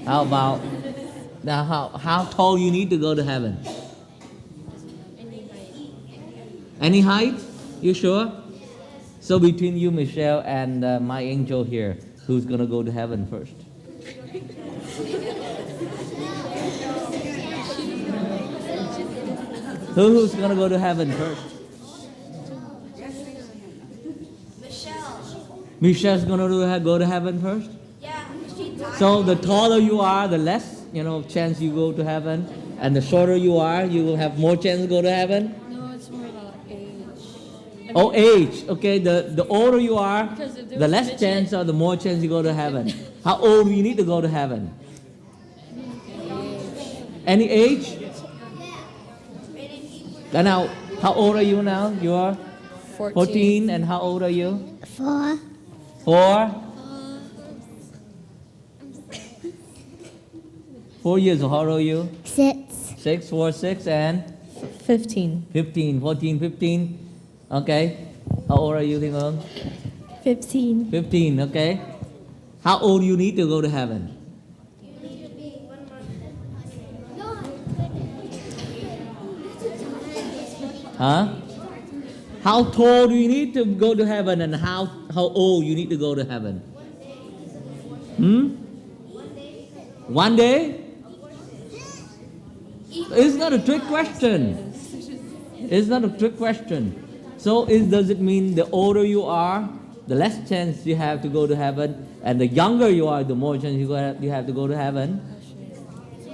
How about now? How tall you need to go to heaven? Any height? You sure? So between you, Michelle, and my angel here, who's gonna go to heaven first? Who's gonna go to heaven first? Michelle's gonna go to heaven first? Yeah. So the taller you are, the less, chance you go to heaven. And the shorter you are, you will have more chance to go to heaven? No, it's more about age. Oh, age. Okay, the older you are, Because if there the was less midget- chance or the more chance you go to heaven. How old do you need to go to heaven? Any age? Then now, how old are you now? You are 14. And how old are you? 4. 4? 4 years old. How old are you? 6. 6, 4, 6, and 15. 15. 14, 15. Okay. How old are you, Thing Ương? 15. 15, okay. How old you need to go to heaven? Huh? How tall do you need to go to heaven, and how old you need to go to heaven? One day? It's not a trick question. It's not a trick question. So does it mean the older you are, the less chance you have to go to heaven, and the younger you are, the more chance you have to go to heaven?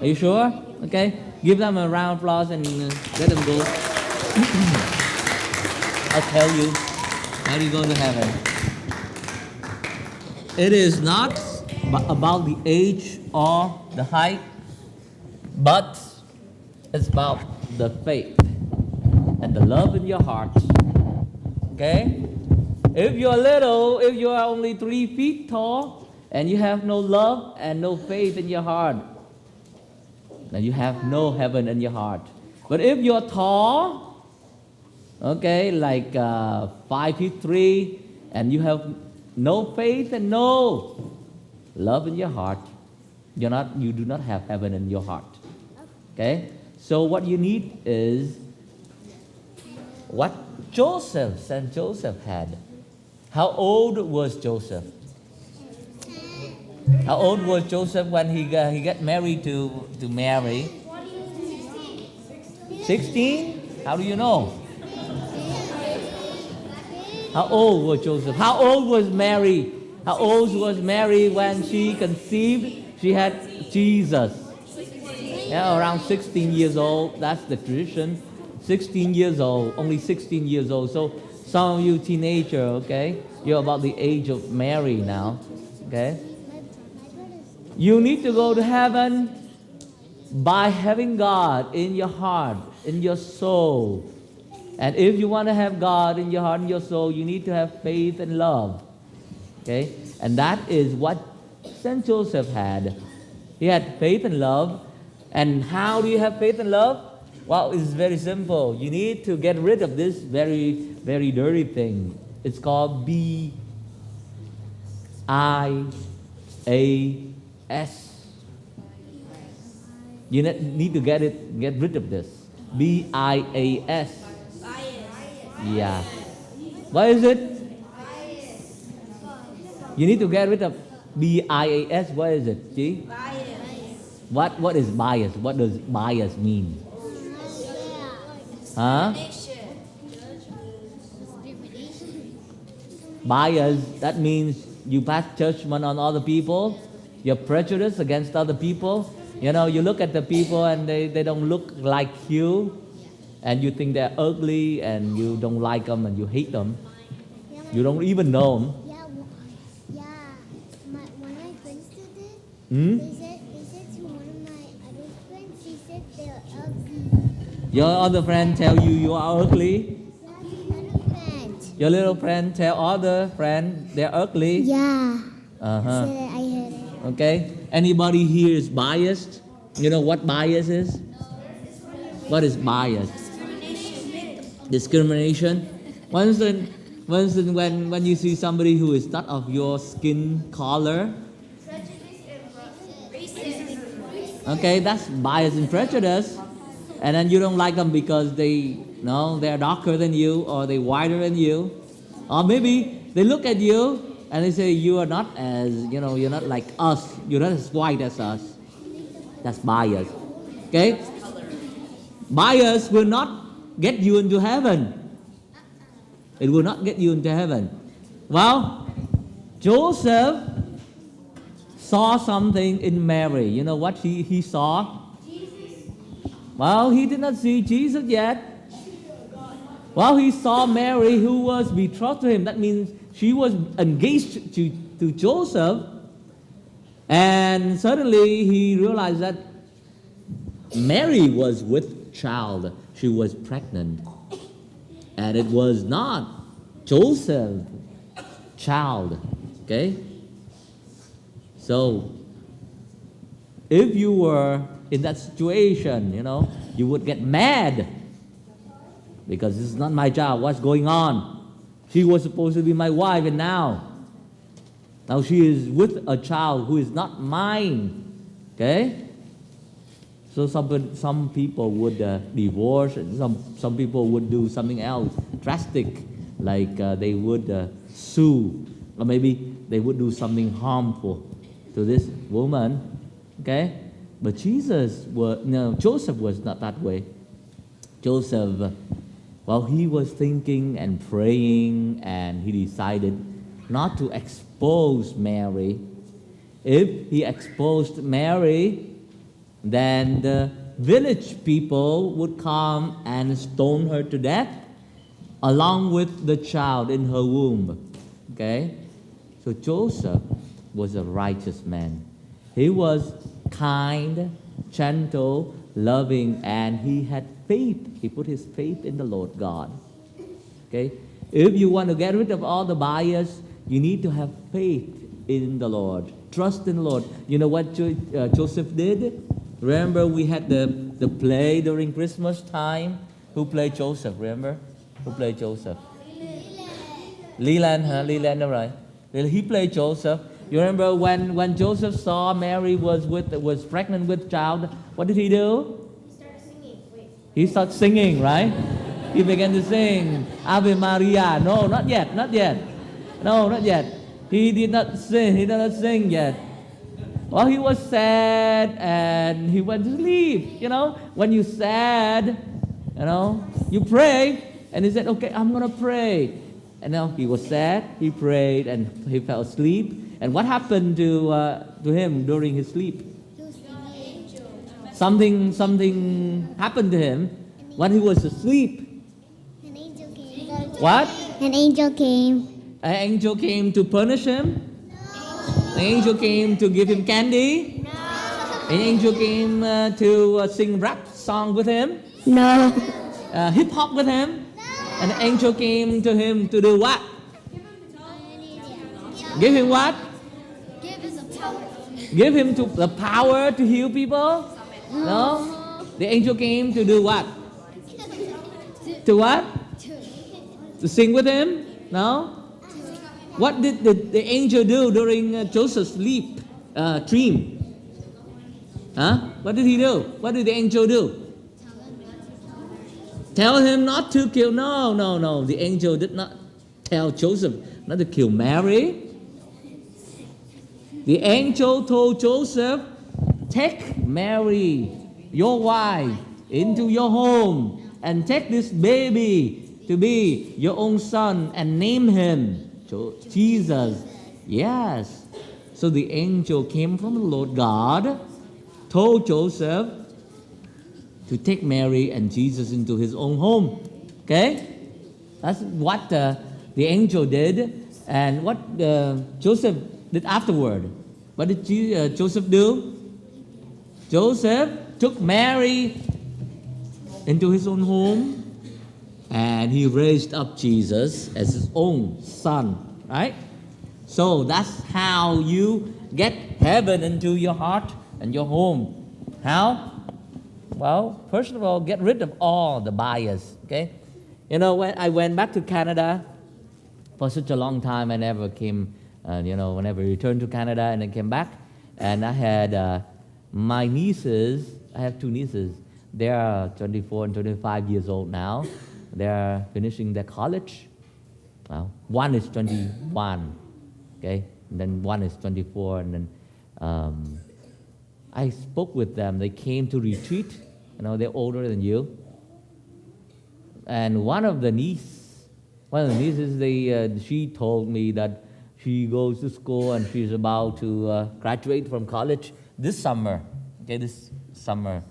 Are you sure? Okay. Give them a round of applause and let them go. I'll tell you how you go to heaven. It is not about the age or the height, but it's about the faith and the love in your heart. Okay? If you're little, if you are only 3 feet tall, and you have no love and no faith in your heart, then you have no heaven in your heart. But if you're tall, okay, like 5'3", and you have no faith and no love in your heart, you do not have heaven in your heart. Okay? So what you need is what Saint Joseph had. How old was Joseph? How old was Joseph when he got married to Mary? 16? How do you know? How old was Joseph? How old was Mary? How old was Mary when she conceived? She had Jesus. Yeah, around 16 years old. That's the tradition. 16 years old, only 16 years old. So some of you teenager, okay, you're about the age of Mary now, okay? You need to go to heaven by having God in your heart, in your soul. And if you want to have God in your heart and your soul, you need to have faith and love. Okay? And that is what Saint Joseph had. He had faith and love. And how do you have faith and love? Well, it's very simple. You need to get rid of this very, very dirty thing. It's called B-I-A-S. You need to get rid of this. B-I-A-S. Yeah. What is it? You need to get rid of B-I-A-S. What is it? G? What is bias? What does bias mean? Huh? Bias, that means you pass judgment on other people. You're prejudiced against other people. You know, you look at the people and they don't look like you. And you think they're ugly and you don't like them and you hate them. You don't even know them. One of my friends did it. Hmm? They said to one of my other friends, she said they're ugly. Your other friend tell you are ugly. Little friend. Your little friend tell other friend they're ugly. Yeah. Uh-huh. So I heard it. Okay. Anybody here is biased? You know what bias is? What is bias? Discrimination. Once when you see somebody who is not of your skin color, Okay, that's bias and prejudice. And then you don't like them because they're darker than you, or they're whiter than you. Or maybe they look at you and they say, you are not as, you're not like us. You're not as white as us. That's bias. Okay? Bias will not get you into heaven. It will not get you into heaven. Well, Joseph saw something in Mary. You know what he saw? Well, he did not see Jesus yet. Well, he saw Mary, who was betrothed to him. That means she was engaged to Joseph. And suddenly he realized that Mary was with child. She was pregnant. And it was not Joseph's child. Okay? So, if you were in that situation, you would get mad because this is not my child. What's going on? She was supposed to be my wife, and now she is with a child who is not mine. Okay? So some people would divorce, and some people would do something else drastic, like they would sue, or maybe they would do something harmful to this woman. Okay? But Joseph was not that way. Joseph, he was thinking and praying, and he decided not to expose Mary. If he exposed Mary, then the village people would come and stone her to death, along with the child in her womb. Okay? So Joseph was a righteous man. He was kind, gentle, loving, and he had faith. He put his faith in the Lord God. Okay? If you want to get rid of all the bias, you need to have faith in the Lord. Trust in the Lord. You know what Joseph did? Remember we had the play during Christmas time? Who played Joseph? Remember? Who played Joseph? Leland, huh? Leland, all right. He played Joseph. You remember when Joseph saw Mary was pregnant with child, what did he do? He started singing, right? He began to sing Ave Maria. No, not yet. No, not yet. He did not sing yet. Well, he was sad and he went to sleep. When you're sad, you pray. And he said, okay, I'm going to pray. And now he was sad, he prayed, and he fell asleep. And what happened to him during his sleep? Something happened to him when he was asleep. An angel came. What? An angel came. An angel came to punish him? An angel came to give him candy? No. An angel came to sing rap song with him? No. Hip hop with him? And the angel came to him to do what? Give him what? Give him the power to heal people? No? The angel came to do what? To what? To sing with him? No? What did the angel do during Joseph's dream? Huh? What did he do? What did the angel do? Tell him not to kill. No. The angel did not tell Joseph not to kill Mary. The angel told Joseph, take Mary, your wife, into your home and take this baby to be your own son and name him Jesus. Yes. So the angel came from the Lord God, told Joseph to take Mary and Jesus into his own home. Okay? That's what the angel did. And what Joseph did afterward. What did Joseph do? Joseph took Mary into his own home and he raised up Jesus as his own son. Right? So that's how you get heaven into your heart and your home. How? Well, first of all, get rid of all the bias, okay? When I went back to Canada for such a long time, I never came, whenever I returned to Canada and I came back, and I had My nieces, I have two nieces. They are 24 and 25 years old now. They are finishing their college. Well, one is 21, okay? And then one is 24. And then I spoke with them. They came to retreat. You know, they're older than you. And one of the nieces, she told me that she goes to school and she's about to graduate from college this summer, okay, this summer.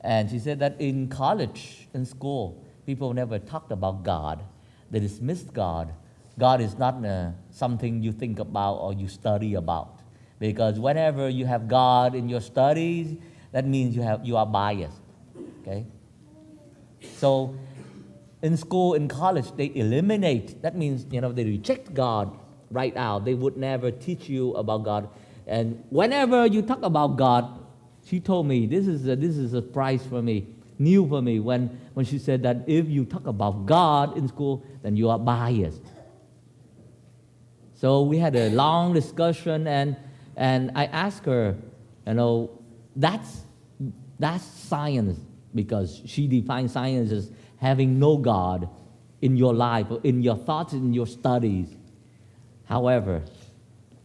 And she said that in college, in school, people never talked about God. They dismissed God. God is not something you think about or you study about. Because whenever you have God in your studies, that means you are biased, okay? So in school, in college, they eliminate. That means, they reject God right out. They would never teach you about God. And whenever you talk about God, she told me, this is a surprise for me, new for me, when she said that if you talk about God in school, then you are biased. So we had a long discussion, and I asked her, that's science, because she defines science as having no God in your life, or in your thoughts, in your studies. However,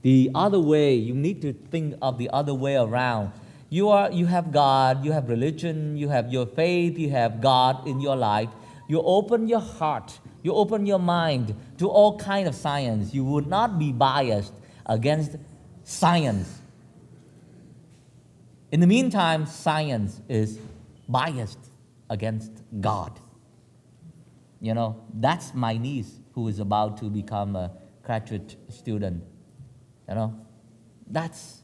the other way, you need to think of the other way around. You have God, you have religion, you have your faith, you have God in your life. You open your heart, you open your mind to all kinds of science. You would not be biased against science. In the meantime, science is biased against God. That's my niece who is about to become a graduate student. That's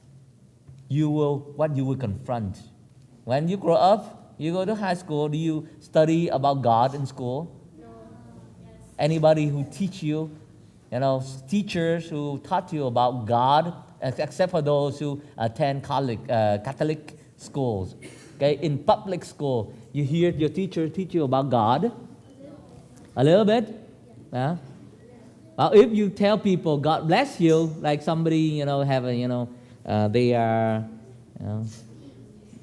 what you will confront. When you grow up, you go to high school, do you study about God in school? No. Yes. Anybody who teach you, teachers who taught you about God, except for those who attend Catholic schools. Okay, in public school, you hear your teacher teach you about God? A little bit? Yeah. Well, if you tell people God bless you, like somebody have a they are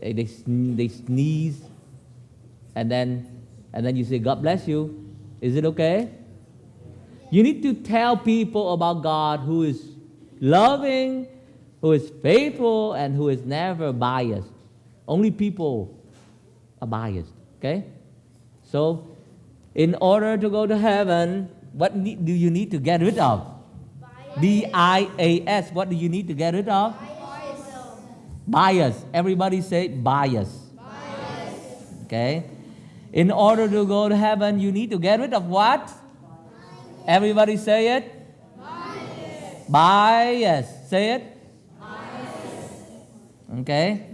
they sneeze, and then you say God bless you, is it okay? You need to tell people about God who is loving, who is faithful, and who is never biased. Only people are biased. Okay, so in order to go to heaven, what do you need to get rid of? B-I-A-S. What do you need to get rid of? Bias. Everybody say bias. Okay. In order to go to heaven, you need to get rid of what? Everybody say it. Bias. Say it. Okay.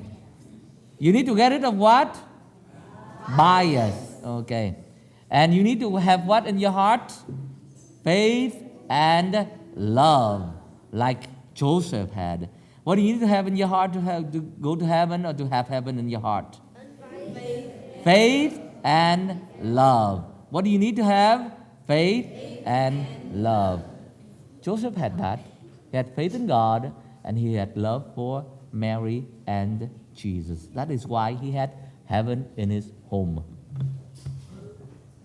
You need to get rid of what? Bias. Okay. And you need to have what in your heart? Faith and love, like Joseph had. What do you need to have in your heart to go to heaven, or to have heaven in your heart? Faith and love. What do you need to have? Faith and love. Joseph had that. He had faith in God, and he had love for Mary and Jesus. That is why he had heaven in his home.